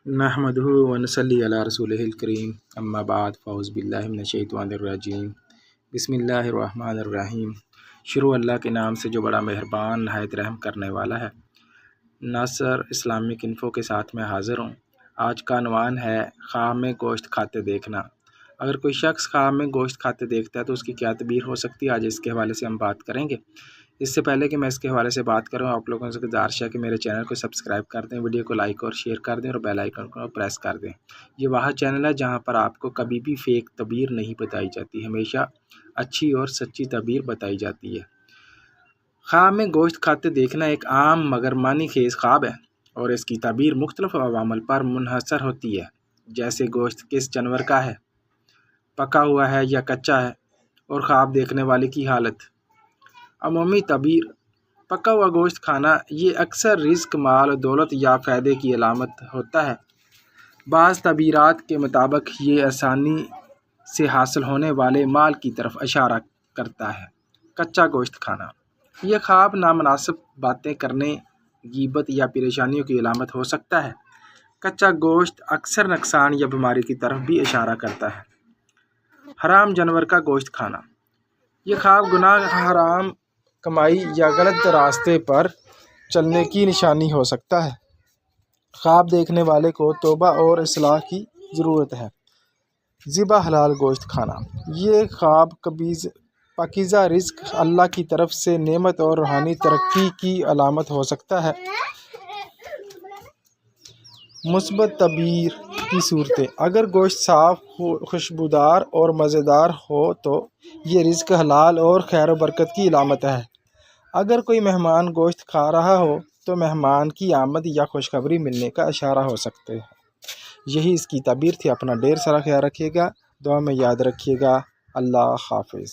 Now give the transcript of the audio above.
نحمده ونصلی علی رسولہ الکریم اما بعد فاعوذ باللہ من الشیطان الرجیم بسم اللہ الرحمن الرحیم۔ شروع اللہ کے نام سے جو بڑا مہربان نہایت رحم کرنے والا ہے۔ ناصر اسلامک انفو کے ساتھ میں حاضر ہوں۔ آج کا عنوان ہے خواب میں گوشت کھاتے دیکھنا۔ اگر کوئی شخص خواب میں گوشت کھاتے دیکھتا ہے تو اس کی کیا تعبیر ہو سکتی ہے، آج اس کے حوالے سے ہم بات کریں گے۔ اس سے پہلے کہ میں اس کے حوالے سے بات کروں، آپ لوگوں سے گزارش ہے کہ میرے چینل کو سبسکرائب کر دیں، ویڈیو کو لائک اور شیئر کر دیں اور بیل آئیکن کو پریس کر دیں۔ یہ وہ چینل ہے جہاں پر آپ کو کبھی بھی فیک تعبیر نہیں بتائی جاتی، ہمیشہ اچھی اور سچی تعبیر بتائی جاتی ہے۔ خواب میں گوشت کھاتے دیکھنا ایک عام مگر معنی خیز خواب ہے اور اس کی تعبیر مختلف عوامل پر منحصر ہوتی ہے، جیسے گوشت کس جانور کا ہے، پکا ہوا ہے یا کچا ہے، اور خواب دیکھنے والے کی حالت۔ عمومی تعبیر: پکا ہوا گوشت کھانا یہ اکثر رزق، مال، دولت یا فائدے کی علامت ہوتا ہے۔ بعض تعبیرات کے مطابق یہ آسانی سے حاصل ہونے والے مال کی طرف اشارہ کرتا ہے۔ کچا گوشت کھانا یہ خواب نامناسب باتیں کرنے، غیبت یا پریشانیوں کی علامت ہو سکتا ہے۔ کچا گوشت اکثر نقصان یا بیماری کی طرف بھی اشارہ کرتا ہے۔ حرام جانور کا گوشت کھانا یہ خواب گناہ، حرام کمائی یا غلط راستے پر چلنے کی نشانی ہو سکتا ہے۔ خواب دیکھنے والے کو توبہ اور اصلاح کی ضرورت ہے۔ ذبح حلال گوشت کھانا یہ خواب پاکیزہ رزق، اللہ کی طرف سے نعمت اور روحانی ترقی کی علامت ہو سکتا ہے۔ مثبت تعبیر کی صورتیں: اگر گوشت صاف، خوشبودار اور مزیدار ہو تو یہ رزق، حلال اور خیر و برکت کی علامت ہے۔ اگر کوئی مہمان گوشت کھا رہا ہو تو مہمان کی آمد یا خوشخبری ملنے کا اشارہ ہو سکتے ہیں۔ یہی اس کی تعبیر تھی۔ اپنا ڈھیر سارا خیال رکھیے گا، دعا میں یاد رکھیے گا۔ اللہ حافظ۔